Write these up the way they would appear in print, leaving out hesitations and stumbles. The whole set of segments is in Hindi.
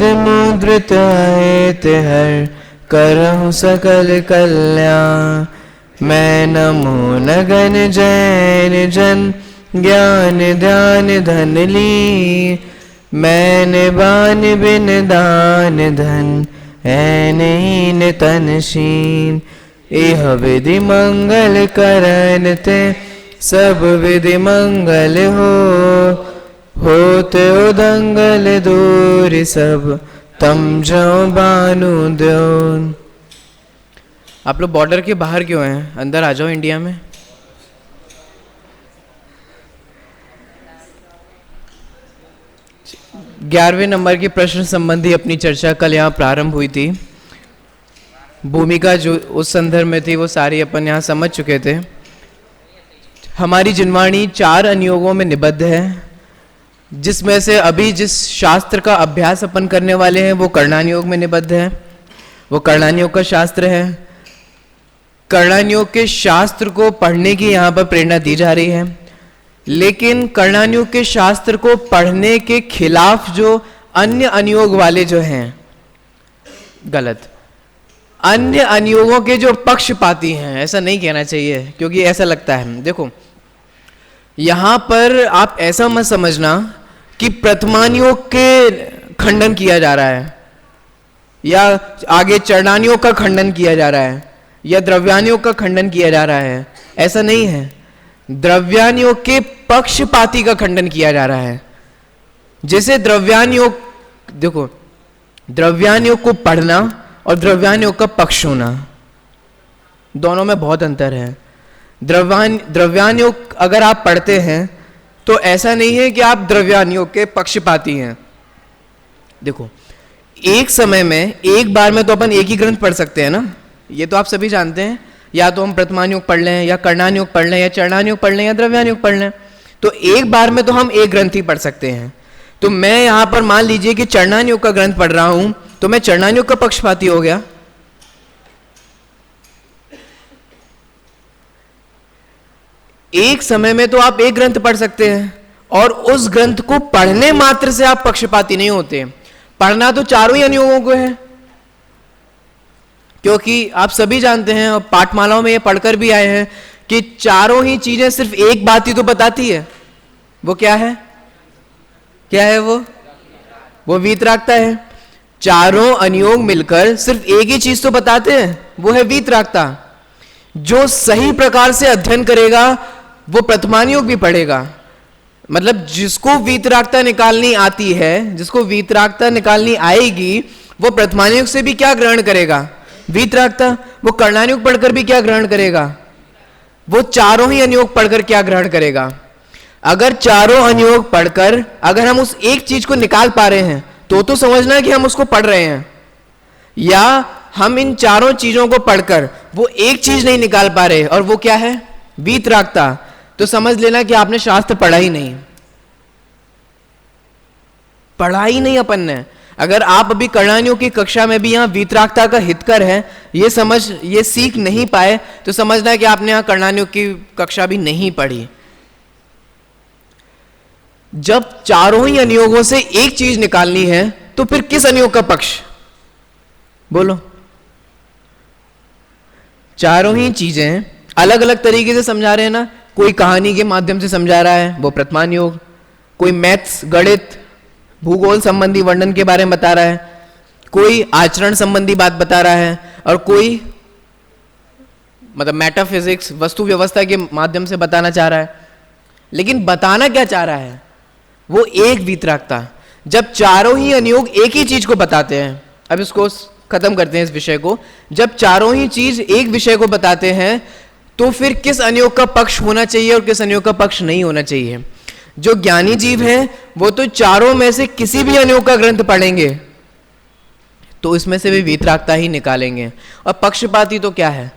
मुद्रित हर करहु सकल कल्याण। मैं नमो नगन जैन जन ज्ञान ध्यान धन ली। मैंने बान बिन दान धन ऐन तनशीन। यह विधि मंगल करन ते सब विधि मंगल होते उदंगल दूर सब तम जो बानु दो। आप लोग बॉर्डर के बाहर क्यों हैं? अंदर आ जाओ इंडिया में। ग्यारहवें नंबर के प्रश्न संबंधी अपनी चर्चा कल यहाँ प्रारंभ हुई थी। भूमिका जो उस संदर्भ में थी वो सारी अपन यहाँ समझ चुके थे। हमारी जिनवाणी 4 अनुयोगों में निबद्ध है, जिसमें से अभी जिस शास्त्र का अभ्यास अपन करने वाले हैं वो कर्णानुयोग में निबद्ध है। वो कर्णानुयोग का शास्त्र है। कर्णानुयोग के शास्त्र को पढ़ने की यहाँ पर प्रेरणा दी जा रही है, लेकिन कर्णानुयोग के शास्त्र को पढ़ने के खिलाफ जो अन्य अनुयोग वाले जो हैं, गलत, अन्य अनुयोगों के जो पक्षपाती हैं, ऐसा नहीं कहना चाहिए क्योंकि ऐसा लगता है। देखो यहां पर आप ऐसा मत समझना कि प्रथमानुयोग के खंडन किया जा रहा है या आगे चरणानुयोग का खंडन किया जा रहा है या द्रव्यानुयोग का खंडन किया जा रहा है, ऐसा नहीं है। द्रव्यानुयोग के पक्षपाती का खंडन किया जा रहा है। जैसे द्रव्यानुयोग, देखो द्रव्यानुयोग को पढ़ना और द्रव्यानुयोग का पक्ष होना, दोनों में बहुत अंतर है। द्रव्यानुयोग अगर आप पढ़ते हैं तो ऐसा नहीं है कि आप द्रव्यानुयोग के पक्षपाती हैं। देखो एक समय में एक बार में तो अपन एक ही ग्रंथ पढ़ सकते हैं ना, ये तो आप सभी जानते हैं। या तो हम प्रथमानुयोग पढ़ लें या कर्णानुयोग पढ़ लें या चरणानुयोग पढ़ लें या द्रव्यानुयोग पढ़ लें, तो एक बार में तो हम एक ग्रंथ ही पढ़ सकते हैं। तो मैं यहां पर मान लीजिए कि चरणानुयोग का ग्रंथ पढ़ रहा हूं तो मैं चरणानुयोग का पक्षपाती हो गया। एक समय में तो आप एक ग्रंथ पढ़ सकते हैं और उस ग्रंथ को पढ़ने मात्र से आप पक्षपाती नहीं होते। पढ़ना तो चारों ही अनुयोगों को है, क्योंकि आप सभी जानते हैं और पाठमालाओं में ये पढ़कर भी आए हैं कि चारों ही चीजें सिर्फ एक बात ही तो बताती है। वो क्या है? क्या है वो वीतरागता है। चारों अनुयोग मिलकर सिर्फ एक ही चीज तो बताते हैं, वो है वीतरागता। जो सही प्रकार से अध्ययन करेगा वो प्रथमानुयोग भी पढ़ेगा। मतलब जिसको वीतरागता निकालनी आती है, जिसको वीतरागता निकालनी आएगी, वो प्रथमानुयोग से भी क्या ग्रहण करेगा? वीतरागता। वो कर्णानुयोग पढ़कर भी क्या ग्रहण करेगा? वो चारों ही अनुयोग पढ़कर क्या ग्रहण करेगा? अगर चारों अनुयोग पढ़कर अगर हम उस एक चीज को निकाल पा रहे हैं तो समझना कि हम उसको पढ़ रहे हैं, या हम इन चारों चीजों को पढ़कर वो एक चीज नहीं निकाल पा रहे और वो क्या है? वीतरागता, तो समझ लेना कि आपने शास्त्र पढ़ा ही नहीं, पढ़ा ही नहीं अपन ने। अगर आप अभी कर्णानुयोग की कक्षा में भी यहाँ वीतरागता का हितकर है ये सीख नहीं पाए तो समझना है कि आपने यहाँ कर्णानुयोग की कक्षा भी नहीं पढ़ी। जब चारों ही अनुयोगों से एक चीज निकालनी है तो फिर किस अनुयोग का पक्ष? बोलो। चारों ही चीजें अलग अलग तरीके से समझा रहे हैं ना। कोई कहानी के माध्यम से समझा रहा है, वो प्रथमानुयोग। कोई मैथ्स, गणित, भूगोल संबंधी वर्णन के बारे में बता रहा है, कोई आचरण संबंधी बात बता रहा है, और कोई मतलब मेटाफिजिक्स, वस्तु व्यवस्था के माध्यम से बताना चाह रहा है। लेकिन बताना क्या चाह रहा है? वो एक वीतरागता। जब चारों ही अनुयोग एक ही चीज को बताते हैं, अब इसको खत्म करते हैं इस विषय को। जब चारों ही चीज एक विषय को बताते हैं तो फिर किस अनुयोग का पक्ष होना चाहिए और किस अनुयोग का पक्ष नहीं होना चाहिए? जो ज्ञानी जीव हैं वो तो चारों में से किसी भी अनुयोग का ग्रंथ पढ़ेंगे तो इसमें से भी वीतरागता ही निकालेंगे। और पक्षपाती तो क्या है?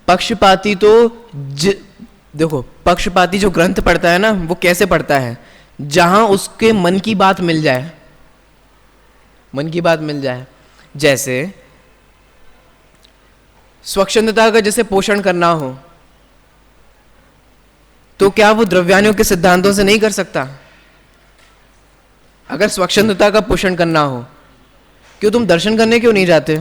पक्षपाती तो देखो, पक्षपाती जो ग्रंथ पढ़ता है ना, वो कैसे पढ़ता है? जहां उसके मन की बात मिल जाए, मन की बात मिल जाए। जैसे स्वच्छंदता का जैसे पोषण करना हो तो क्या वो द्रव्यानुयोग के सिद्धांतों से नहीं कर सकता? अगर स्वच्छंदता का पोषण करना हो क्यों तुम दर्शन करने क्यों नहीं जाते?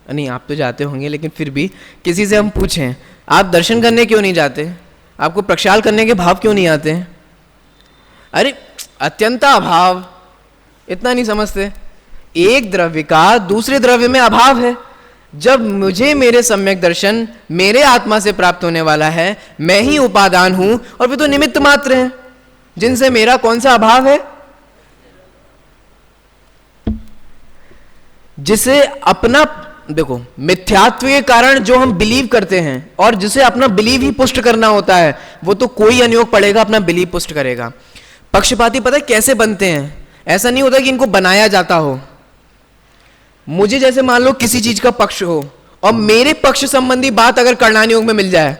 नहीं, आप तो जाते होंगे, लेकिन फिर भी किसी से हम पूछें, आप दर्शन करने क्यों नहीं जाते? आपको प्रक्षाल करने के भाव क्यों नहीं आते? अरे अत्यंता अभाव, इतना नहीं समझते। एक द्रव्य का दूसरे द्रव्य में अभाव है। जब मुझे मेरे सम्यक दर्शन मेरे आत्मा से प्राप्त होने वाला है, मैं ही उपादान हूं, और वे तो निमित्त मात्र हैं जिनसे मेरा कौन सा अभाव है? जिसे अपना, देखो, मिथ्यात्व के कारण जो हम बिलीव करते हैं और जिसे अपना बिलीव ही पुष्ट करना होता है, वो तो कोई अनियोग पड़ेगा, अपना बिलीव पुष्ट करेगा। पक्षपाती पता है कैसे बनते हैं? ऐसा नहीं होता कि इनको बनाया जाता हो। मुझे जैसे मान लो किसी चीज का पक्ष हो और मेरे पक्ष संबंधी बात अगर कर्णानुयोग में मिल जाए,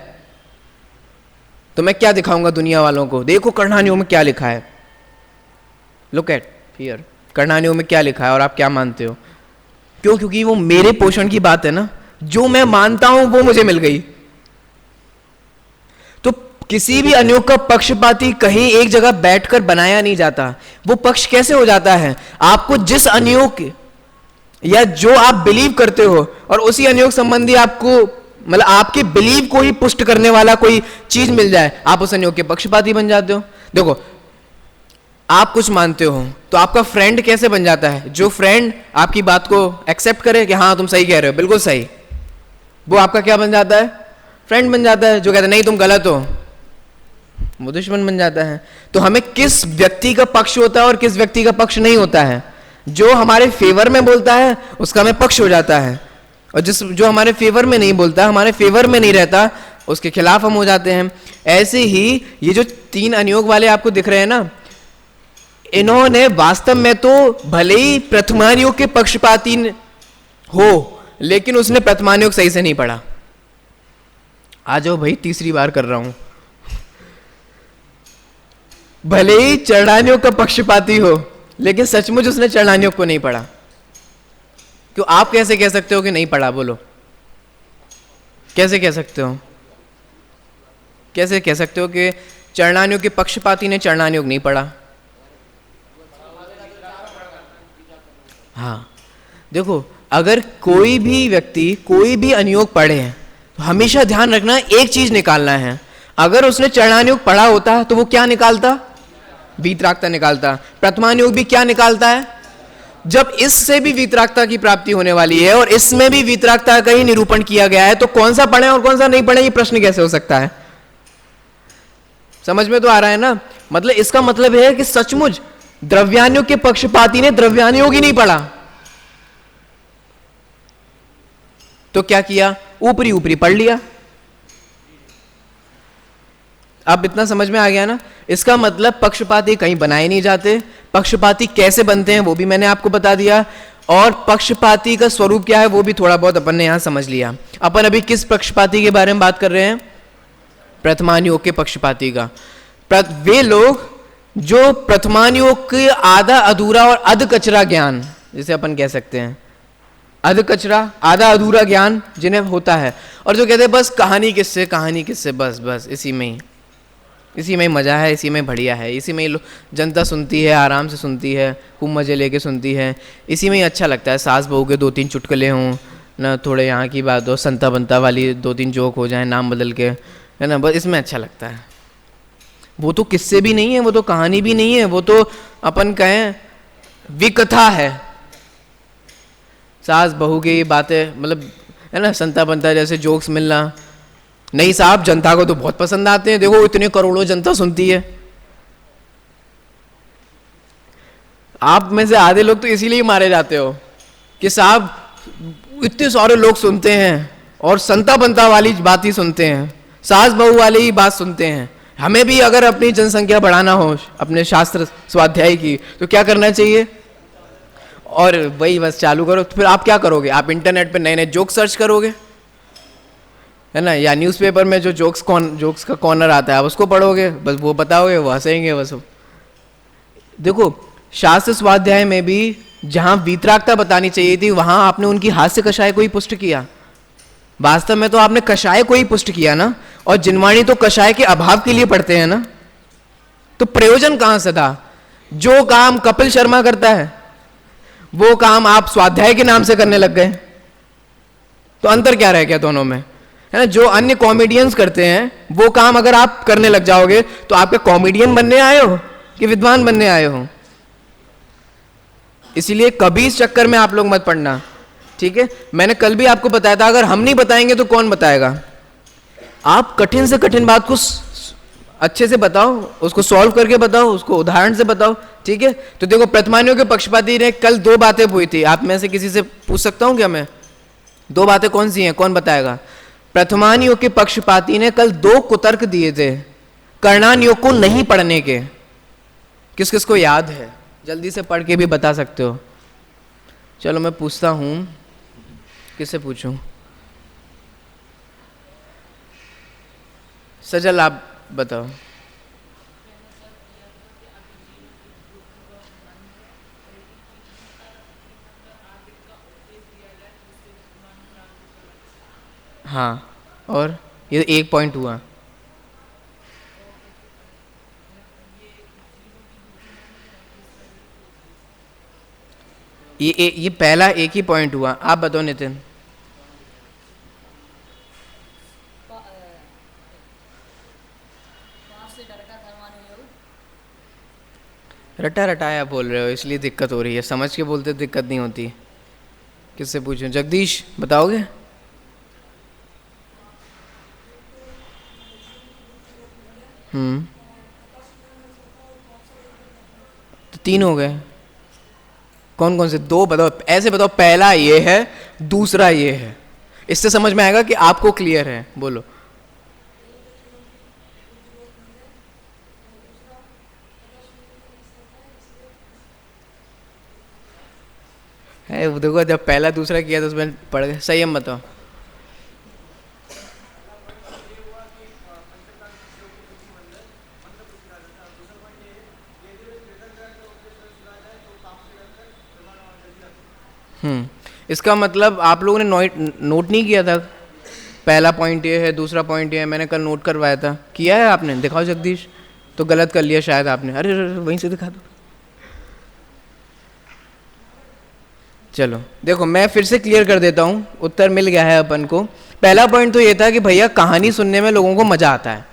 तो मैं क्या दिखाऊंगा दुनिया वालों को? देखो कर्णानुयोग में क्या लिखा है, लुक एट हियर, कर्णानुयोग में क्या लिखा है और आप क्या मानते हो? क्यों? क्योंकि वो मेरे पोषण की बात है ना, जो मैं मानता हूं वो मुझे मिल गई। तो किसी भी अनुयोग का पक्षपाती कहीं एक जगह बैठकर बनाया नहीं जाता। वो पक्ष कैसे हो जाता है? आपको जिस अनुयोग या जो आप बिलीव करते हो और उसी अनुयोग संबंधी आपको, मतलब आपके बिलीव को ही पुष्ट करने वाला कोई चीज मिल जाए, आप उस अनुयोग के पक्षपाती बन जाते हो। देखो, आप कुछ मानते हो तो आपका फ्रेंड कैसे बन जाता है? जो फ्रेंड आपकी बात को एक्सेप्ट करे कि हाँ तुम सही कह रहे हो, बिल्कुल सही, वो आपका क्या बन जाता है? फ्रेंड बन जाता है। जो कहता है नहीं तुम गलत हो, वो दुश्मन बन जाता है। तो हमें किस व्यक्ति का पक्ष होता है और किस व्यक्ति का पक्ष नहीं होता है? जो हमारे फेवर में बोलता है उसका हमें पक्ष हो जाता है, और जो हमारे फेवर में नहीं बोलता, हमारे फेवर में नहीं रहता, उसके खिलाफ हम हो जाते हैं। ऐसे ही ये जो 3 अनुयोग वाले आपको दिख रहे हैं ना, इन्होंने वास्तव में तो भले ही प्रथमानुयोग के पक्षपाती हो, लेकिन उसने प्रथमानुयोग सही से नहीं पढ़ा। आ जाओ भाई, तीसरी बार कर रहा हूं। भले ही चरणानुयोग का पक्षपाती हो, लेकिन सचमुच उसने चरणानुयोग को नहीं पढ़ा। क्यों? आप कैसे कह सकते हो कि नहीं पढ़ा? बोलो, कैसे कह सकते हो? कैसे कह सकते हो कि चरणानुयोग के पक्षपाती ने चरणानुयोग नहीं पढ़ा? हाँ, देखो, अगर कोई भी व्यक्ति कोई भी अनुयोग पढ़े तो हमेशा ध्यान रखना, एक चीज निकालना है। अगर उसने चरणानुयोग पढ़ा होता तो वो क्या निकालता? वीतरागता निकालता। प्रथमानुयोग भी क्या निकालता है? जब इससे भी वीतरागता की प्राप्ति होने वाली है और इसमें भी वीतरागता का ही निरूपण किया गया है, तो कौन सा पढ़े और कौन सा नहीं पढ़े, ये प्रश्न कैसे हो सकता है? समझ में तो आ रहा है ना? मतलब इसका मतलब है कि सचमुच द्रव्यानुयोग के पक्षपाती ने द्रव्यानुयोग ही नहीं पढ़ा। तो क्या किया? ऊपरी ऊपरी पढ़ लिया। अब इतना समझ में आ गया ना? इसका मतलब पक्षपाती कहीं बनाए नहीं जाते। पक्षपाती कैसे बनते हैं वो भी मैंने आपको बता दिया, और पक्षपाती का स्वरूप क्या है वो भी थोड़ा बहुत अपन ने यहां समझ लिया। अपन अभी किस पक्षपाती के बारे में बात कर रहे हैं? प्रथमानुयोग के पक्षपाती का। वे लोग जो प्रथमानुयोग के आधा अधूरा और अध कचरा ज्ञान, जिसे अपन कह सकते हैं अध कचरा आधा अधूरा ज्ञान जिन्हें होता है, और जो कहते हैं बस कहानी किससे, बस इसी में ही मजा है, इसी में बढ़िया है, इसी में ही जनता सुनती है, आराम से सुनती है, खूब मजे लेके सुनती है, इसी में ही अच्छा लगता है। सास बहू के 2-3 चुटकुले हों ना, थोड़े यहाँ की बात हो, संता बनता वाली 2-3 जोक हो जाए नाम बदल के, है ना, बस इसमें अच्छा लगता है। वो तो किस्से भी नहीं है, वो तो कहानी भी नहीं है, वो तो अपन कहें विकथा है। सास बहू की बातें, मतलब है ना, संता बनता जैसे जोक्स मिलना, नहीं साहब जनता को तो बहुत पसंद आते हैं। देखो इतने करोड़ों जनता सुनती है। आप में से आधे लोग तो इसीलिए मारे जाते हो कि साहब इतने सारे लोग सुनते हैं और संता बनता वाली बात ही सुनते हैं, सास बहू वाली ही बात सुनते हैं। हमें भी अगर अपनी जनसंख्या बढ़ाना हो अपने शास्त्र स्वाध्याय की, तो क्या करना चाहिए? और वही बस चालू करो। तो फिर आप क्या करोगे? आप इंटरनेट पे नए नए जोक सर्च करोगे, है ना, या न्यूज़पेपर में जो जोक्स का कॉर्नर आता है आप उसको पढ़ोगे, बस वो बताओगे, वो हंसेंगे बस। देखो शास्त्र स्वाध्याय में भी जहां वीतरागता बतानी चाहिए थी, वहां आपने उनकी हास्य कषाय को ही पुष्ट किया। वास्तव में तो आपने कषाय को ही पुष्ट किया ना, और जिनवाणी तो कषाय के अभाव के लिए पढ़ते हैं ना, तो प्रयोजन कहां से था? जो काम कपिल शर्मा करता है वो काम आप स्वाध्याय के नाम से करने लग गए। तो अंतर क्या रह गया दोनों में, है ना? जो अन्य कॉमेडियंस करते हैं वो काम अगर आप करने लग जाओगे तो आप क्या कॉमेडियन बनने आए हो कि विद्वान बनने आए हो? इसीलिए कभी इस चक्कर में आप लोग मत पड़ना, ठीक है? मैंने कल भी आपको बताया था, अगर हम नहीं बताएंगे तो कौन बताएगा? आप कठिन से कठिन बात को अच्छे से बताओ, उसको सॉल्व करके बताओ, उसको उदाहरण से बताओ, ठीक है? तो देखो, प्रतिमानियों के पक्षपाती ने कल 2 बातें पूछी थी। आप में से किसी से पूछ सकता हूं क्या मैं? 2 बातें कौन सी हैं, कौन बताएगा? प्रतिमानियों के पक्षपाती ने कल 2 कुतर्क दिए थे कर्णानियों को नहीं पढ़ने के। किस किस को याद है? जल्दी से पढ़ के भी बता सकते हो। चलो मैं पूछता हूं, किससे पूछूं? सजल आप बताओ। हाँ, और ये 1 पॉइंट हुआ। ये पहला 1 ही पॉइंट हुआ। आप बताओ नितिन। रटा रटाया बोल रहे हो इसलिए दिक्कत हो रही है, समझ के बोलते दिक्कत नहीं होती। किससे पूछूं? जगदीश बताओगे? तो 3 हो गए। कौन कौन से? 2 बताओ, ऐसे बताओ। पहला ये है, दूसरा ये है। इससे समझ में आएगा कि आपको क्लियर है। बोलो। है वो, देखो जब पहला दूसरा किया तो उसमें पड़ गए। सही, हम बताओ। इसका मतलब आप लोगों ने नोट नहीं किया था। पहला पॉइंट ये है, दूसरा पॉइंट ये है। मैंने कल नोट करवाया था। किया है आपने? दिखाओ जगदीश। तो गलत कर लिया शायद आपने। अरे वहीं से दिखा दो। चलो देखो, मैं फिर से क्लियर कर देता हूँ। उत्तर मिल गया है अपन को। पहला पॉइंट तो ये था कि भैया कहानी सुनने में लोगों को मजा आता है।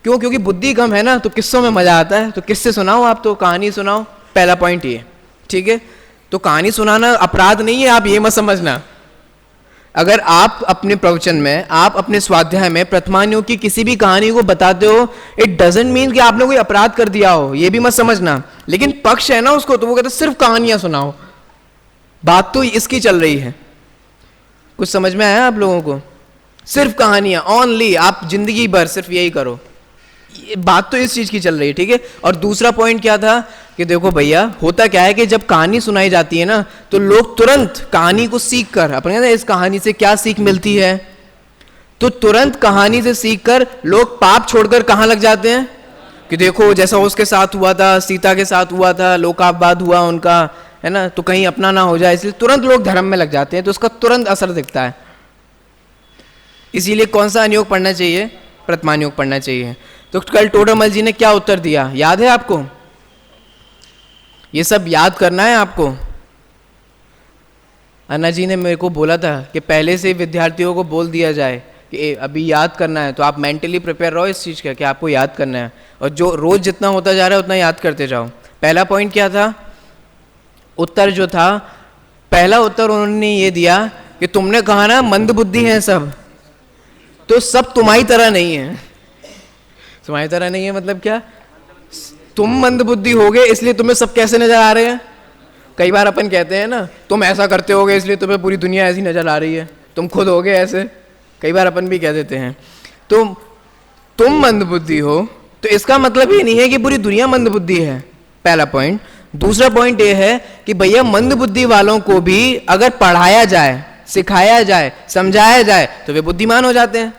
क्यों? क्योंकि बुद्धि कम है ना, तो किस्सों में मजा आता है। तो किससे सुनाओ, आप तो कहानी सुनाओ। पहला पॉइंट ये, ठीक है? तो कहानी सुनाना अपराध नहीं है, आप ये मत समझना। अगर आप अपने प्रवचन में, आप अपने स्वाध्याय में प्रतिमानियों की किसी भी कहानी को बताते हो, इट डजंट मीन कि आपने कोई अपराध कर दिया हो, ये भी मत समझना। लेकिन पक्ष है ना उसको, तो वो कहते सिर्फ कहानियां सुनाओ। बात तो इसकी चल रही है। कुछ समझ में आया आप लोगों को? सिर्फ कहानियां ओनली, आप जिंदगी भर सिर्फ यही करो। ये बात तो इस चीज की चल रही है, ठीक है? और दूसरा पॉइंट क्या था कि देखो भैया, होता क्या है कि जब कहानी सुनाई जाती है ना, तो लोग तुरंत कहानी को सीख कर, अपन कहते हैं इस कहानी से क्या सीख मिलती है, तो तुरंत कहानी से सीख कर लोग पाप छोड़कर कहां लग जाते हैं कि देखो जैसा उसके साथ हुआ था, सीता के साथ हुआ था, लोकापवाद हुआ उनका, है ना, तो कहीं अपना ना हो जाए, इसलिए तुरंत लोग धर्म में लग जाते हैं। तो उसका तुरंत असर दिखता है। इसीलिए कौन सा अनुयोग पढ़ना चाहिए? प्रतिमानियोग पढ़ना चाहिए। तो कल टोडरमल जी ने क्या उत्तर दिया, याद है आपको? ये सब याद करना है आपको। अन्ना जी ने मेरे को बोला था कि पहले से विद्यार्थियों को बोल दिया जाए कि अभी याद करना है, तो आप मेंटली प्रिपेयर रहो इस चीज़ का कि आपको याद करना है, और जो रोज जितना होता जा रहा है उतना याद करते जाओ। पहला पॉइंट क्या था? उत्तर जो था, पहला उत्तर उन्होंने ये दिया कि तुमने कहा ना मंद बुद्धि है सब, तो सब तुम्हारी तरह नहीं है। तुम्हारी तरह नहीं है मतलब क्या? तुम मंद बुद्धि होगे इसलिए तुम्हें सब कैसे नजर आ रहे हैं। कई बार अपन कहते हैं ना, तुम ऐसा करते होगे इसलिए तुम्हें पूरी दुनिया ऐसी नजर आ रही है, तुम खुद होगे ऐसे। कई बार अपन भी कह देते हैं। तो तुम मंद बुद्धि हो, तो इसका मतलब ये नहीं है कि पूरी दुनिया मंद बुद्धि है, पहला पॉइंट। दूसरा पॉइंट ये है कि भैया मंद बुद्धि वालों को भी अगर पढ़ाया जाए, सिखाया जाए, समझाया जाए, तो वे बुद्धिमान हो जाते हैं।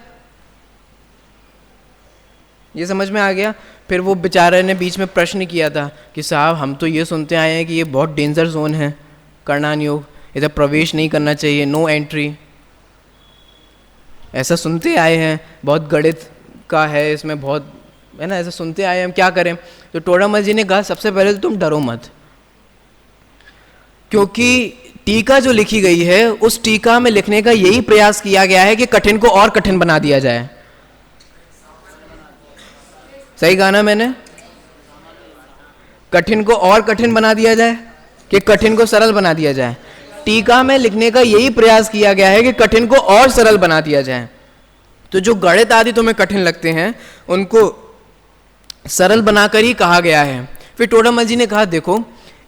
ये समझ में आ गया? फिर वो बेचारे ने बीच में प्रश्न किया था कि साहब हम तो ये सुनते आए हैं कि ये बहुत डेंजर जोन है कर्णानुयोग, इधर प्रवेश नहीं करना चाहिए, नो एंट्री, ऐसा सुनते आए हैं, बहुत गणित का है इसमें, बहुत है ना, ऐसा सुनते आए हैं, हम क्या करें? तो टोडरमल जी ने कहा सबसे पहले तो तुम डरो मत। क्योंकि टीका जो लिखी गई है उस टीका में लिखने का यही प्रयास किया गया है कि कठिन को और कठिन बना दिया जाए। सही कहा ना मैंने? कठिन को और कठिन बना दिया जाए कि कठिन को सरल बना दिया जाए। टीका में लिखने का यही प्रयास किया गया है कि कठिन को और सरल बना दिया जाए। तो जो गणित आदि तुम्हें कठिन लगते हैं उनको सरल बनाकर ही कहा गया है। फिर टोडामल जी ने कहा देखो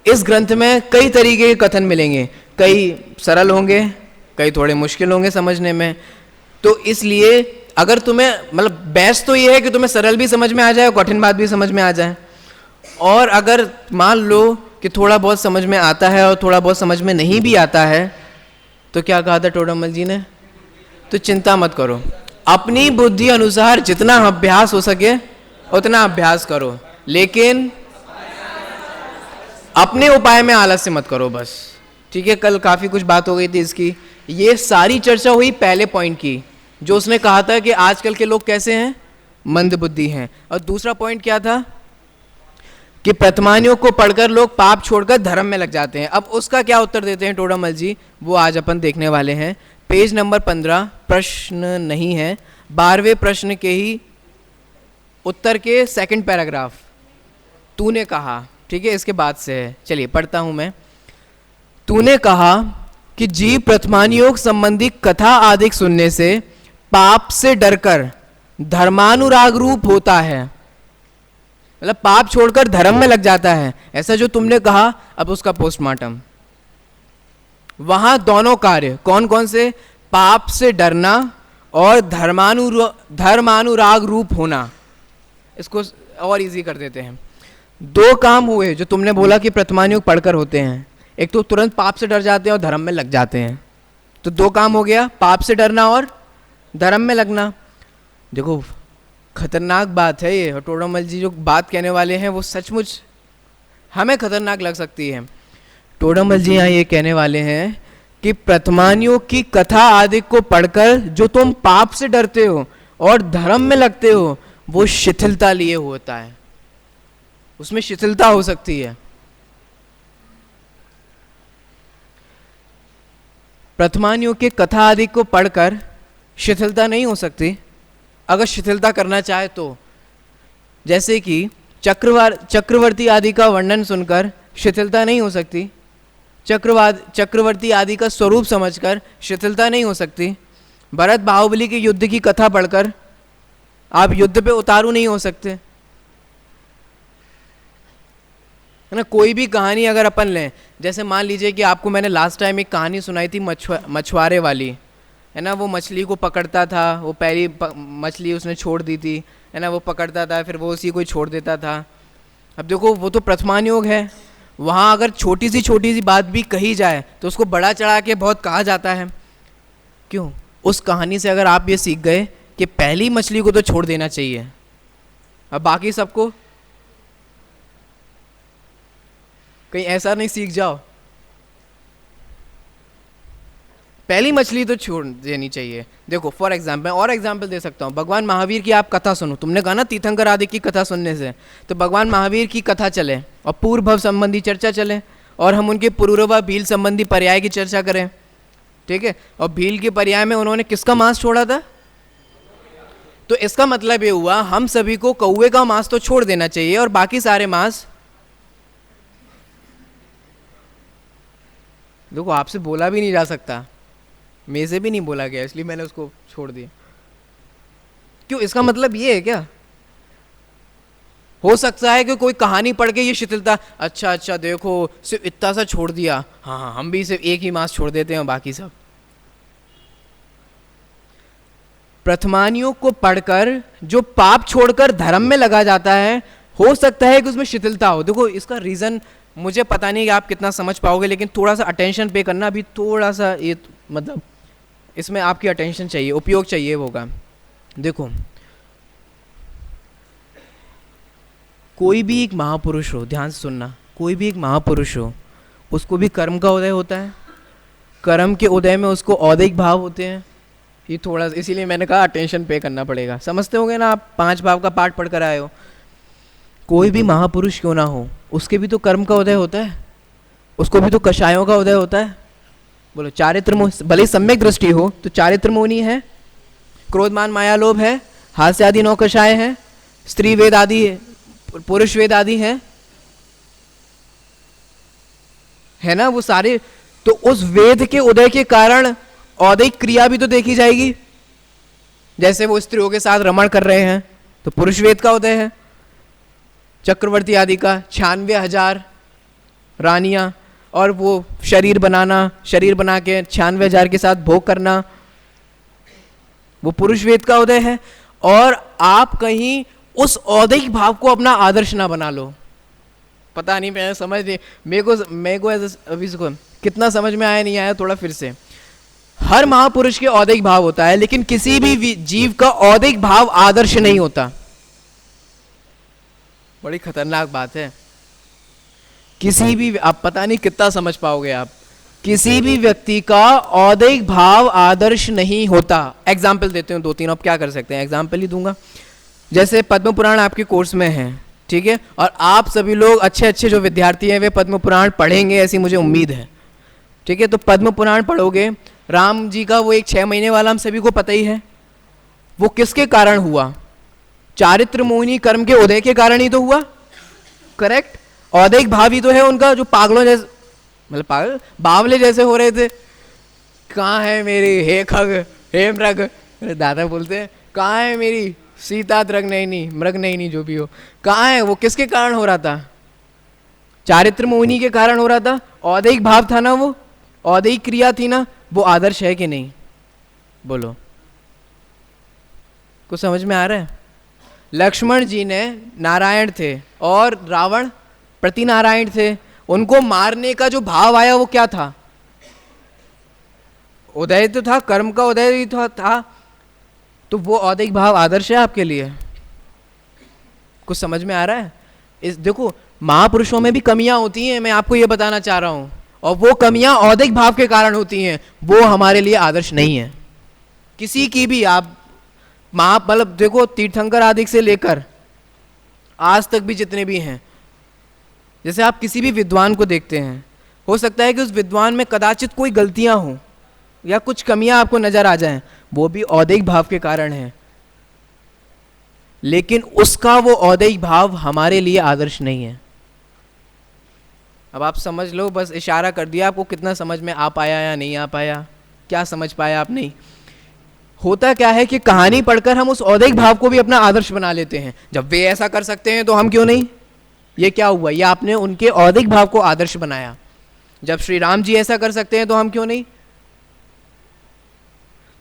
इस ग्रंथ में कई तरीके के कथन मिलेंगे, कई सरल होंगे, कई थोड़े मुश्किल होंगे समझने में। तो इसलिए अगर तुम्हें मतलब बेस्ट तो ये है कि तुम्हें सरल भी समझ में आ जाए और कठिन बात भी समझ में आ जाए। और अगर मान लो कि थोड़ा बहुत समझ में आता है और थोड़ा बहुत समझ में नहीं भी आता है तो क्या कहा था टोडामल जी ने? तो चिंता मत करो, अपनी बुद्धि अनुसार जितना अभ्यास हो सके उतना अभ्यास करो, लेकिन अपने उपाय में आलस्य मत करो बस। ठीक है, कल काफ़ी कुछ बात हो गई थी इसकी। ये सारी चर्चा हुई पहले पॉइंट की, जो उसने कहा था कि आजकल के लोग कैसे हैं, मंद बुद्धि हैं। और दूसरा पॉइंट क्या था कि प्रथमानियों को पढ़कर लोग पाप छोड़कर धर्म में लग जाते हैं। अब उसका क्या उत्तर देते हैं टोडामल जी, वो आज अपन देखने वाले हैं। पेज नंबर 15, प्रश्न नहीं है, 12वें प्रश्न के ही उत्तर के सेकंड पैराग्राफ। तूने कहा, ठीक है, इसके बाद से है। चलिए पढ़ता हूं मैं। तूने कहा कि जीव प्रथमानियोग संबंधी कथा आदि सुनने से पाप से डरकर धर्मानुराग रूप होता है, मतलब पाप छोड़कर धर्म में लग जाता है, ऐसा जो तुमने कहा। अब उसका पोस्टमार्टम। वहां दोनों कार्य कौन कौन से? पाप से डरना और धर्मानुराग रूप होना। इसको और इजी कर देते हैं। दो काम हुए जो तुमने बोला कि प्रथमानियोग पढ़कर होते हैं। एक तो तुरंत पाप से डर जाते हैं और धर्म में लग जाते हैं। तो दो काम हो गया, पाप से डरना और धर्म में लगना। देखो खतरनाक बात है ये, और टोडामल जी जो बात कहने वाले हैं वो सचमुच हमें खतरनाक लग सकती है। टोडामल जी यहाँ ये कहने वाले हैं कि प्रथमानियोग की कथा आदि को पढ़कर जो तुम पाप से डरते हो और धर्म में लगते हो वो शिथिलता लिए होता है, उसमें शिथिलता हो सकती है। प्रथमानियोग के कथा आदि को पढ़कर शिथिलता नहीं हो सकती। अगर शिथिलता करना चाहे तो, जैसे कि चक्रवर्ती आदि का वर्णन सुनकर शिथिलता नहीं हो सकती, चक्रवर्ती आदि का स्वरूप समझकर शिथिलता नहीं हो सकती। भरत बाहुबली के युद्ध की कथा पढ़कर आप युद्ध पे उतारू नहीं हो सकते, है ना। कोई भी कहानी अगर अपन लें, जैसे मान लीजिए कि आपको मैंने लास्ट टाइम एक कहानी सुनाई थी मछुआरे वाली, है ना। वो मछली को पकड़ता था, वो पहली मछली उसने छोड़ दी थी, है ना। वो पकड़ता था, फिर वो उसी को छोड़ देता था। अब देखो वो तो प्रथमानियोग है। वहाँ अगर छोटी सी बात भी कही जाए तो उसको बड़ा चढ़ा के बहुत कहा जाता है। क्यों? उस कहानी से अगर आप ये सीख गए कि पहली मछली को तो छोड़ देना चाहिए, अब बाकी सबको कहीं ऐसा नहीं सीख जाओ, पहली मछली तो छोड़ देनी चाहिए। देखो फॉर एग्जाम्पल, और एग्जाम्पल दे सकता हूँ। भगवान महावीर की आप कथा सुनो, तुमने कहा ना तीर्थंकर आदि की कथा सुनने से, तो भगवान महावीर की कथा चले और पूर्व भव संबंधी चर्चा चले, और हम उनके पुरुरवा भील संबंधी पर्याय की चर्चा करें, ठीक है। और भील के पर्याय में उन्होंने किसका मांस छोड़ा था? तो इसका मतलब ये हुआ हम सभी को कौवे का मांस तो छोड़ देना चाहिए और बाकी सारे मांस। देखो आपसे बोला भी नहीं जा सकता, मेरे से भी नहीं बोला गया, इसलिए मैंने उसको छोड़ दिया। क्यों? इसका मतलब ये है क्या? हो सकता है कि कोई कहानी पढ़ के ये शिथिलता, अच्छा देखो सिर्फ इतना सा छोड़ दिया, हाँ हम भी सिर्फ एक ही मांस छोड़ देते हैं बाकी सब। प्रथमानियोग को पढ़कर जो पाप छोड़कर धर्म में लगा जाता है, हो सकता है कि उसमें शिथिलता हो। देखो इसका रीजन मुझे पता नहीं कि आप कितना समझ पाओगे, लेकिन थोड़ा सा अटेंशन पे करना, अभी थोड़ा सा ये मतलब इसमें आपकी अटेंशन चाहिए, उपयोग चाहिए होगा। देखो कोई भी एक महापुरुष हो, ध्यान से सुनना, कोई भी एक महापुरुष हो, उसको भी कर्म का उदय होता है। कर्म के उदय में उसको औदैहिक भाव होते हैं। ये थोड़ा, इसीलिए मैंने कहा अटेंशन पे करना पड़ेगा। समझते होंगे ना आप, 5 भाव का पाठ पढ़ कर आए हो। कोई भी महापुरुष क्यों ना हो, उसके भी तो कर्म का उदय होता है। उसको भी तो कषायों का उदय होता है। बोलो चारित्र मोह, भले ही सम्यक दृष्टि हो तो चारित्र मोहनी है, क्रोध मान माया लोभ है, हास्य आदि 9 कषाय है, स्त्री वेद आदि है, पुरुष वेद आदि है ना वो सारे। तो उस वेद के उदय के कारण औदैहिक क्रिया भी तो देखी जाएगी। जैसे वो स्त्रियों के साथ रमण कर रहे हैं तो पुरुष वेद का उदय है। चक्रवर्ती आदि का 96,000 रानियां, और वो शरीर बनाना, शरीर बना के 96,000 के साथ भोग करना, वो पुरुष वेद का उदय है। और आप कहीं उस औदैहिक भाव को अपना आदर्श ना बना लो। पता नहीं, मैं समझ नहीं, मेरे को अभी कितना समझ में आया नहीं आया, थोड़ा फिर से। हर महापुरुष के औदैहिक भाव होता है, लेकिन किसी भी जीव का औदैहिक भाव आदर्श नहीं होता। बड़ी खतरनाक बात है। किसी भी, आप पता नहीं कितना समझ पाओगे आप, किसी भी व्यक्ति का औदैहिक भाव आदर्श नहीं होता। एग्जाम्पल देते हूँ 2-3, आप क्या कर सकते हैं, एग्जाम्पल ही दूंगा। जैसे पद्म पुराण आपके कोर्स में है, ठीक है, और आप सभी लोग अच्छे अच्छे जो विद्यार्थी हैं वे पद्म पुराण पढ़ेंगे ऐसी मुझे उम्मीद है, ठीक है। तो पद्म पुराण पढ़ोगे, राम जी का वो एक 6 महीने वाला हम सभी को पता ही है, वो किसके कारण हुआ? चारित्र मोहिनी कर्म के उदय के कारण ही तो हुआ, करेक्ट। औदैहिक भाव ही तो है उनका, जो पागलों जैसे, मतलब पागल बावले जैसे हो रहे थे। कहाँ है मेरी हे खग हे मृग, मेरे दादा बोलते हैं कहाँ है मेरी सीता द्रग नहीं मृग नहीं जो भी हो, कहाँ है वो? किसके कारण हो रहा था? चारित्र मोहिनी के कारण हो रहा था। औदैहिक भाव था ना, वो औदैहिक क्रिया थी ना, वो आदर्श है कि नहीं? बोलो, कुछ समझ में आ रहा है? लक्ष्मण जी ने नारायण थे और रावण प्रतिनारायण थे, उनको मारने का जो भाव आया वो क्या था? उदय तो था, कर्म का उदय ही था। तो वो औदैहिक भाव आदर्श है आपके लिए? कुछ समझ में आ रहा है? इस देखो, महापुरुषों में भी कमियां होती हैं, मैं आपको ये बताना चाह रहा हूं, और वो कमियां औदैहिक भाव के कारण होती हैं, वो हमारे लिए आदर्श नहीं है किसी की भी। आप मतलब देखो, तीर्थंकर आदि से लेकर आज तक भी जितने भी हैं, जैसे आप किसी भी विद्वान को देखते हैं, हो सकता है कि उस विद्वान में कदाचित कोई गलतियां हों या कुछ कमियां आपको नजर आ जाएं, वो भी औदैहिक भाव के कारण है, लेकिन उसका वो औदैहिक भाव हमारे लिए आदर्श नहीं है। अब आप समझ लो, बस इशारा कर दिया, आपको कितना समझ में आ पाया या नहीं आ पाया, क्या समझ पाया आप? नहीं। होता क्या है कि कहानी पढ़कर हम उस औदैहिक भाव को भी अपना आदर्श बना लेते हैं। जब वे ऐसा कर सकते हैं तो हम क्यों नहीं? ये क्या हुआ? ये आपने उनके औदैहिक भाव को आदर्श बनाया। जब श्री राम जी ऐसा कर सकते हैं तो हम क्यों नहीं?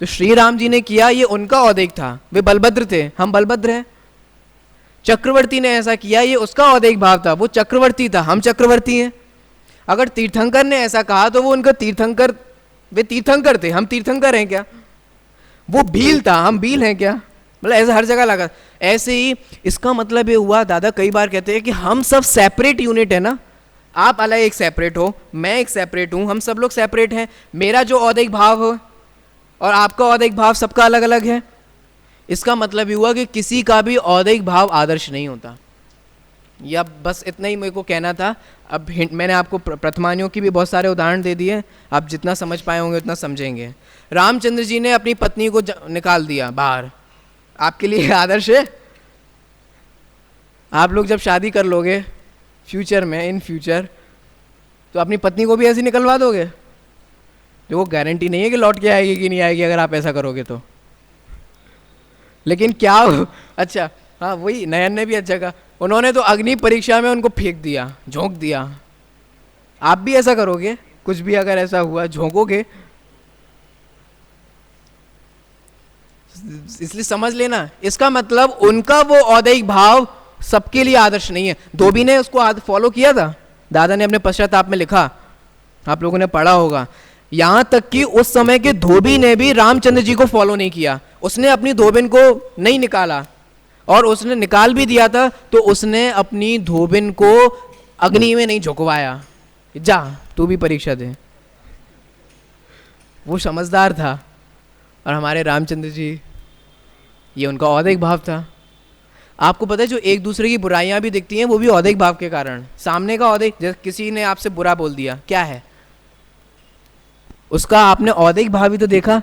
तो श्री राम जी ने किया, ये उनका औदैहिक था, वे बलभद्र थे, हम बलभद्र हैं। चक्रवर्ती ने ऐसा किया, ये उसका औदैहिक भाव था, वो चक्रवर्ती था, हम चक्रवर्ती हैं। अगर तीर्थंकर ने ऐसा कहा तो वो उनका तीर्थंकर, वे तीर्थंकर थे, हम तीर्थंकर हैं क्या? वो भील था, हम भील हैं क्या? मतलब ऐसा हर जगह लगा। ऐसे ही इसका मतलब ये हुआ, दादा कई बार कहते हैं कि हम सब सेपरेट यूनिट है ना, आप अलग एक सेपरेट हो, मैं एक सेपरेट हूं, हम सब लोग सेपरेट हैं। मेरा जो औदैहिक भाव हो और आपका औदैहिक भाव सबका अलग अलग है। इसका मतलब ये हुआ कि किसी का भी औदैहिक भाव आदर्श नहीं होता। या बस इतना ही मेरे को कहना था। अब मैंने आपको प्रथमानियों की भी बहुत सारे उदाहरण दे दिए, आप जितना समझ पाए होंगे उतना समझेंगे। रामचंद्र जी ने अपनी पत्नी को निकाल दिया बाहर, आपके लिए आदर्श है? आप लोग जब शादी कर लोगे फ्यूचर में, इन फ्यूचर, तो अपनी पत्नी को भी ऐसे निकलवा दोगे? देखो, गारंटी नहीं है कि लौट के आएगी कि नहीं आएगी अगर आप ऐसा करोगे तो। लेकिन क्या अच्छा, हाँ वही नयन ने भी अच्छा कहा, उन्होंने तो अग्नि परीक्षा में उनको फेंक दिया, झोंक दिया। आप भी ऐसा करोगे? कुछ भी अगर ऐसा हुआ, झोंकोगे? इसलिए समझ लेना, इसका मतलब उनका वो औदैहिक भाव सबके लिए आदर्श नहीं है। धोबी ने उसको फॉलो किया था, दादा ने अपने पश्चाताप में लिखा, आप लोगों ने पढ़ा होगा। यहां तक कि उस समय के धोबी ने भी रामचंद्र जी को फॉलो नहीं किया, उसने अपनी धोबिन को नहीं निकाला, और उसने निकाल भी दिया था तो उसने अपनी धोबिन को अग्नि में नहीं झुकवाया, जा तू भी परीक्षा दे। वो समझदार था। और हमारे रामचंद्र जी, ये उनका औदैहिक भाव था। आपको पता है जो एक दूसरे की बुराइयां भी दिखती हैं वो भी औदिक भाव के कारण। सामने का औदिक, जैसे किसी ने आपसे बुरा बोल दिया, क्या है उसका आपने औदिक भाव ही तो देखा।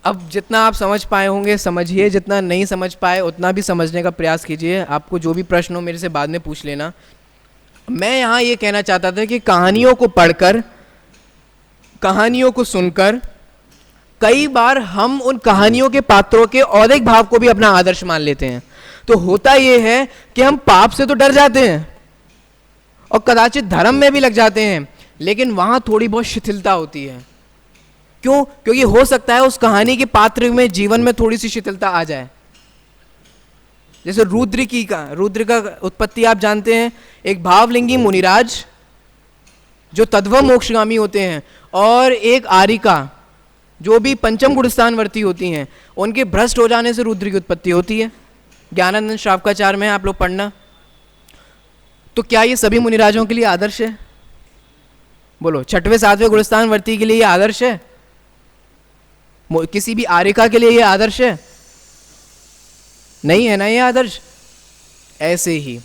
अब जितना आप समझ पाए होंगे समझिए, जितना नहीं समझ पाए उतना भी समझने का प्रयास कीजिए। आपको जो भी प्रश्न हो मेरे से बाद में पूछ लेना। मैं यहाँ ये कहना चाहता था कि कहानियों को पढ़कर, कहानियों को सुनकर कई बार हम उन कहानियों के पात्रों के औदिक भाव को भी अपना आदर्श मान लेते हैं। तो होता यह है कि हम पाप से तो डर जाते हैं और कदाचित धर्म में भी लग जाते हैं, लेकिन वहां थोड़ी बहुत शिथिलता होती है। क्यों? क्योंकि हो सकता है उस कहानी के पात्र में जीवन में थोड़ी सी शिथिलता आ जाए। जैसे रुद्र का उत्पत्ति आप जानते हैं, एक भावलिंगी मुनिराज जो तद्भव मोक्षगामी होते हैं, और एक आरिका जो भी पंचम गुणस्थानवर्ती होती हैं, उनके भ्रष्ट हो जाने से रुद्र की उत्पत्ति होती है। ज्ञानानंद श्रावकाचार्य में आप लोग पढ़ना। तो क्या ये सभी मुनिराजों के लिए आदर्श है? बोलो, छठवें सातवें गुणस्थानवर्ती के लिए ये आदर्श है? किसी भी आरिका के लिए ये आदर्श है? नहीं है ना ये आदर्श। ऐसे ही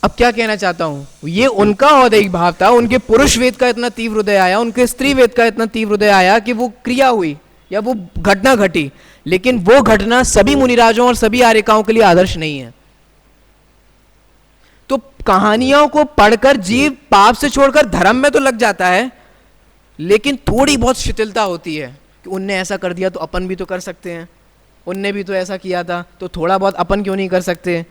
अब क्या कहना चाहता हूं, ये उनका औदैहिक भाव था। उनके पुरुष वेद का इतना तीव्र हृदय आया, उनके स्त्री वेद का इतना तीव्र हृदय आया कि वो क्रिया हुई या वो घटना घटी, लेकिन वो घटना सभी मुनिराजों और सभी आरिकाओं के लिए आदर्श नहीं है। तो कहानियों को पढ़कर जीव पाप से छोड़कर धर्म में तो लग जाता है, लेकिन थोड़ी बहुत शिथिलता होती है कि उनने ऐसा कर दिया तो अपन भी तो कर सकते हैं, उनने भी तो ऐसा किया था तो थोड़ा बहुत अपन क्यों नहीं कर सकते,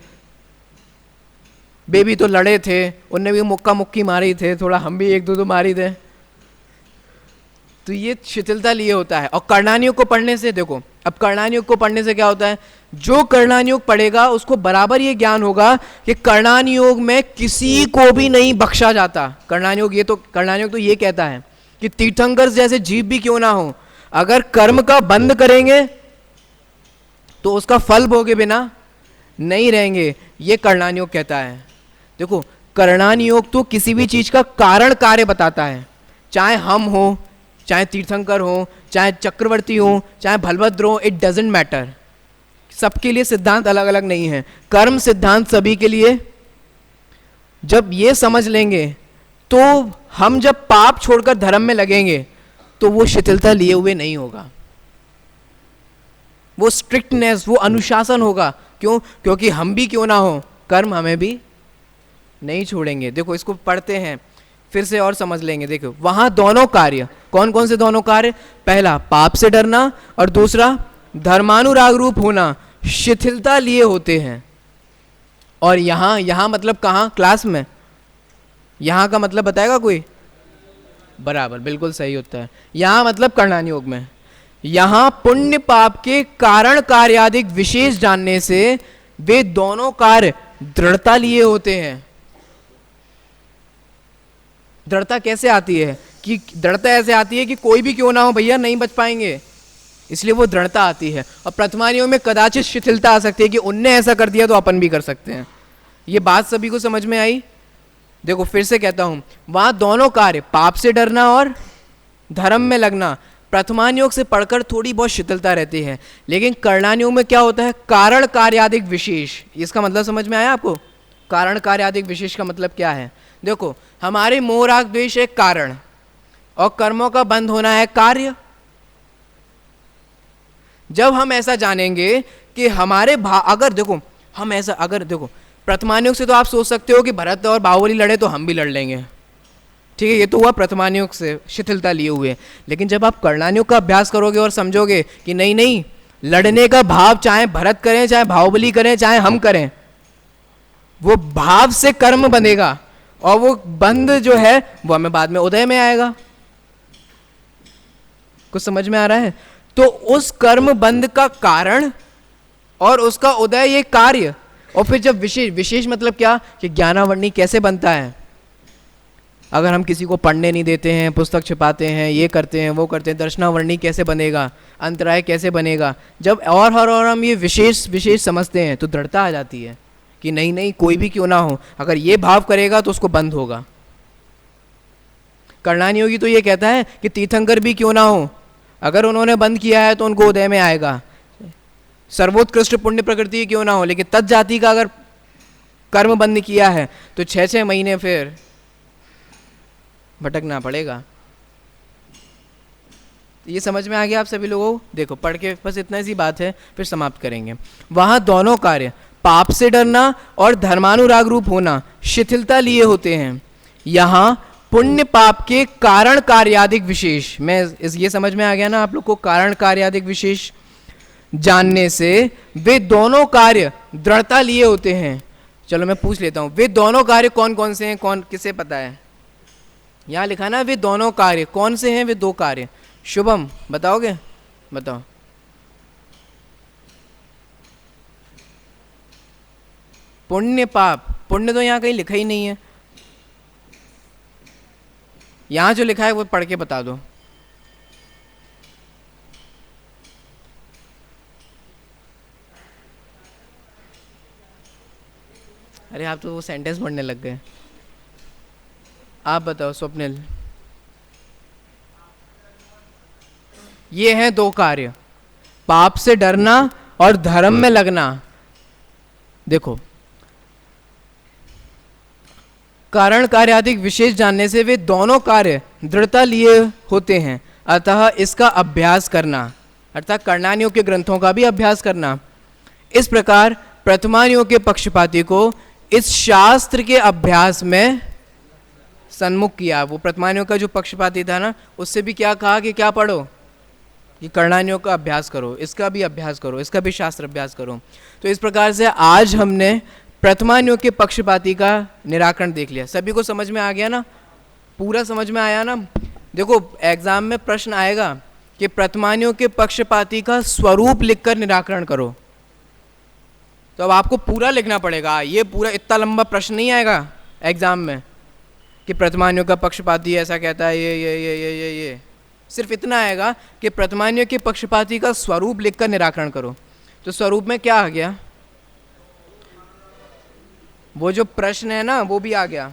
बेबी तो लड़े थे, उनने भी मुक्का मुक्की मारी थे, थोड़ा हम भी एक दो मारी थे। तो ये शिथिलता लिए होता है। और कर्णानियोग को पढ़ने से, देखो अब कर्णानियोग को पढ़ने से क्या होता है, जो कर्णानियोग पढ़ेगा उसको बराबर ये ज्ञान होगा कि कर्णानियोग में किसी को भी नहीं बख्शा जाता। कर्णानियोग तो ये कहता है कि तीर्थंकर जैसे जीव भी क्यों ना हो, अगर कर्म का बंद करेंगे तो उसका फल भोगे बिना नहीं रहेंगे। ये कर्णानियोग कहता है। देखो कर्णानियोग तो किसी भी चीज का कारण कार्य बताता है, चाहे हम हो, चाहे तीर्थंकर हो, चाहे चक्रवर्ती हो, चाहे बलभद्र हो, इट डजेंट मैटर। सबके लिए सिद्धांत अलग अलग नहीं है, कर्म सिद्धांत सभी के लिए। जब ये समझ लेंगे तो हम जब पाप छोड़कर धर्म में लगेंगे तो वो शिथिलता लिए हुए नहीं होगा, वो स्ट्रिक्टनेस, वो अनुशासन होगा। क्यों? क्योंकि हम भी क्यों ना हो, कर्म हमें भी नहीं छोड़ेंगे। देखो इसको पढ़ते हैं फिर से और समझ लेंगे। देखो वहां दोनों कार्य, कौन कौन से दोनों कार्य, पहला पाप से डरना और दूसरा धर्मानुराग रूप होना, शिथिलता लिए होते हैं। और यहां मतलब कहां, क्लास में? यहां का मतलब बताएगा कोई? बराबर, बिल्कुल सही होता है। यहां मतलब कर्णानियोग में, यहां पुण्य पाप के कारण कार्यादिक विशेष जानने से वे दोनों कार्य दृढ़ता लिए होते हैं। दृढ़ता कैसे आती है? कि दृढ़ता ऐसे आती है कि कोई भी क्यों ना हो भैया नहीं बच पाएंगे, इसलिए वो दृढ़ता आती है। और प्रथमानियों में कदाचित शिथिलता आ सकती है कि उनने ऐसा कर दिया तो अपन भी कर सकते हैं। ये बात सभी को समझ में आई? देखो फिर से कहता हूं, वहां दोनों कार्य, पाप से डरना और धर्म में लगना, प्रथमानियोग से पढ़कर थोड़ी बहुत शिथिलता रहती है। लेकिन कर्णानियोग में क्या होता है, कारण कार्यादिक विशेष। इसका मतलब समझ में आया आपको? कारण कार्यादिक विशेष का मतलब क्या है? देखो हमारे मोह राग द्वेष एक कारण और कर्मों का बंद होना है कार्य। जब हम ऐसा जानेंगे कि हमारे अगर देखो प्रथमानियोग से तो आप सोच सकते हो कि भरत और बाहुबली लड़े तो हम भी लड़ लेंगे, ठीक है, ये तो हुआ प्रथमानियोग से शिथिलता लिए हुए। लेकिन जब आप कर्णानियोग का अभ्यास करोगे और समझोगे कि नहीं नहीं, लड़ने का भाव चाहे भरत करें, चाहे बाहुबली करें, चाहे हम करें, वो भाव से कर्म बनेगा और वो बंध जो है वो हमें बाद में उदय में आएगा। कुछ समझ में आ रहा है? तो उस कर्म बंध का कारण और उसका उदय ये कार्य। और फिर जब विशेष मतलब क्या, कि ज्ञानावरणी कैसे बनता है। अगर हम किसी को पढ़ने नहीं देते हैं, पुस्तक छिपाते हैं, ये करते हैं वो करते हैं, दर्शनावरणी कैसे बनेगा, अंतराय कैसे बनेगा। जब और हम ये विशेष समझते हैं तो दृढ़ता आ जाती है कि नहीं नहीं, कोई भी क्यों ना हो, अगर ये भाव करेगा तो उसको बंद होगा। कर्णानियोगी तो ये कहता है कि तीर्थंकर भी क्यों ना हो, अगर उन्होंने बंद किया है तो उनको उदय में आएगा। सर्वोत्कृष्ट पुण्य प्रकृति क्यों ना हो, लेकिन तत् जाति का अगर कर्म बंद किया है तो 6-6 महीने फिर भटकना पड़ेगा। ये समझ में आ गया आप सभी लोगों को? देखो पढ़ के बस इतना सी बात है, फिर समाप्त करेंगे। वहां दोनों कार्य, पाप से डरना और धर्मानुराग रूप होना, शिथिलता लिए होते हैं। यहाँ पुण्य पाप के कारण कार्यादिक विशेष, ये समझ में आ गया ना आप लोग को? कारण कार्यादिक विशेष जानने से वे दोनों कार्य दृढ़ता लिए होते हैं। चलो मैं पूछ लेता हूं, वे दोनों कार्य कौन कौन से हैं? कौन किसे पता है? यहां लिखा ना वे दोनों कार्य कौन से हैं? वे दो कार्य। शुभम बताओगे? बताओ। पुण्य पाप, पुण्य तो यहां कहीं लिखा ही नहीं है, यहां जो लिखा है वो पढ़ के बता दो। अरे आप तो वो सेंटेंस पढ़ने लग गए। आप बताओ स्वप्निल। ये हैं दो कार्य, पाप से डरना और धर्म में लगना। देखो कारण कार्यादिक विशेष जानने से वे दोनों कार्य दृढ़ता लिए होते हैं, अतः इसका अभ्यास करना, अर्थात करणानियों के ग्रंथों का भी अभ्यास करना। इस प्रकार प्रथमानियों के पक्षपाती को इस शास्त्र के अभ्यास में सन्मुख किया। वो प्रथमानियों का जो पक्षपाती था ना, उससे भी क्या कहा कि क्या पढ़ो, कि करणानियों का अभ्यास करो, इसका भी अभ्यास करो, इसका भी शास्त्र अभ्यास करो। तो इस प्रकार से आज हमने प्रथमानियों के पक्षपाती का निराकरण देख लिया। सभी को समझ में आ गया ना? पूरा समझ में आया ना? देखो एग्जाम में प्रश्न आएगा कि प्रथमानियों के पक्षपाती का स्वरूप लिखकर निराकरण करो, तो अब आपको पूरा लिखना पड़ेगा। ये पूरा इतना लंबा प्रश्न नहीं आएगा एग्जाम में कि प्रथमानियों का पक्षपाती ऐसा कहता है, ये सिर्फ इतना आएगा कि प्रथमानियों के पक्षपाती का स्वरूप लिखकर निराकरण करो। तो स्वरूप में क्या आ गया? वो जो प्रश्न है ना वो भी आ गया।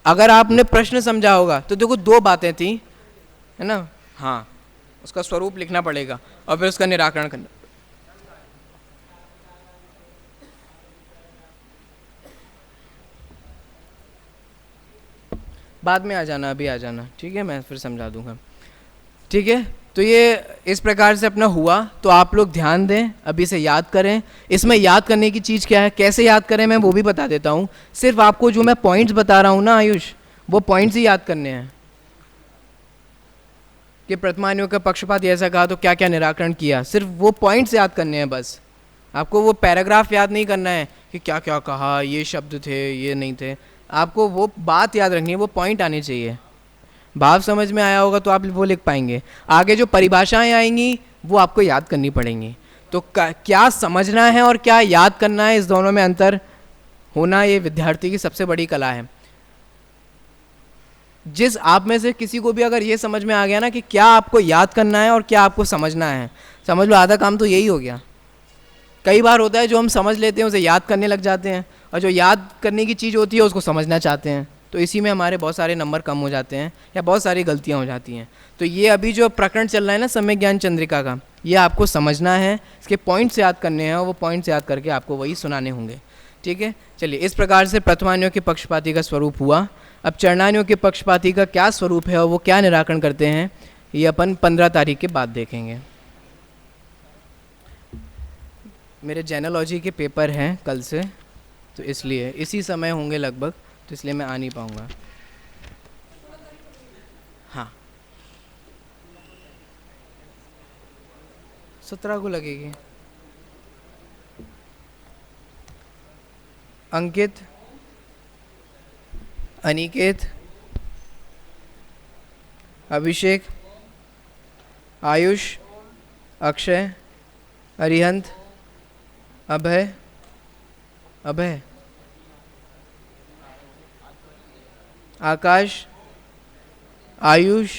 अगर आपने प्रश्न समझा होगा तो देखो दो बातें थी, है ना? हाँ, उसका स्वरूप लिखना पड़ेगा और फिर उसका निराकरण करना। बाद में आ जाना, अभी आ जाना, ठीक है? मैं फिर समझा दूंगा, ठीक है? तो ये इस प्रकार से अपना हुआ। तो आप लोग ध्यान दें, अभी से याद करें। इसमें याद करने की चीज़ क्या है, कैसे याद करें, मैं वो भी बता देता हूँ। सिर्फ आपको जो मैं पॉइंट्स बता रहा हूँ ना आयुष, वो पॉइंट्स ही याद करने हैं कि प्रथमानियों का पक्षपात ऐसा कहा तो क्या क्या निराकरण किया। सिर्फ वो पॉइंट्स याद करने हैं बस। आपको वो पैराग्राफ याद नहीं करना है कि क्या क्या कहा, ये शब्द थे, ये नहीं थे। आपको वो बात याद रखनी है, वो पॉइंट आने चाहिए। भाव समझ में आया होगा तो आप वो लिख पाएंगे। आगे जो परिभाषाएं आएंगी वो आपको याद करनी पड़ेंगी। तो क्या समझना है और क्या याद करना है, इस दोनों में अंतर होना ये विद्यार्थी की सबसे बड़ी कला है। जिस आप में से किसी को भी अगर ये समझ में आ गया ना कि क्या आपको याद करना है और क्या आपको समझना है, समझ लो आधा काम तो यही हो गया। कई बार होता है जो हम समझ लेते हैं उसे याद करने लग जाते हैं, और जो याद करने की चीज़ होती है उसको समझना चाहते हैं, तो इसी में हमारे बहुत सारे नंबर कम हो जाते हैं या बहुत सारी गलतियां हो जाती हैं। तो ये अभी जो प्रकरण चल रहा है ना सम्यक ज्ञान चंद्रिका का, ये आपको समझना है, इसके पॉइंट्स याद करने हैं और वो पॉइंट्स याद करके आपको वही सुनाने होंगे, ठीक है? चलिए, इस प्रकार से प्रथमानियों के पक्षपाती का स्वरूप हुआ। अब चरणानियों के पक्षपाती का क्या स्वरूप है और वो क्या निराकरण करते हैं, ये अपन 15 तारीख के बाद देखेंगे। मेरे जेनोलॉजी के पेपर हैं कल से, तो इसलिए इसी समय होंगे लगभग, तो इसलिए मैं आ नहीं पाऊँगा। हाँ, 17 को लगेगी। अंकित, अनिकेत, अभिषेक, आयुष, अक्षय, अरिहंत, अभय, आकाश, आयुष,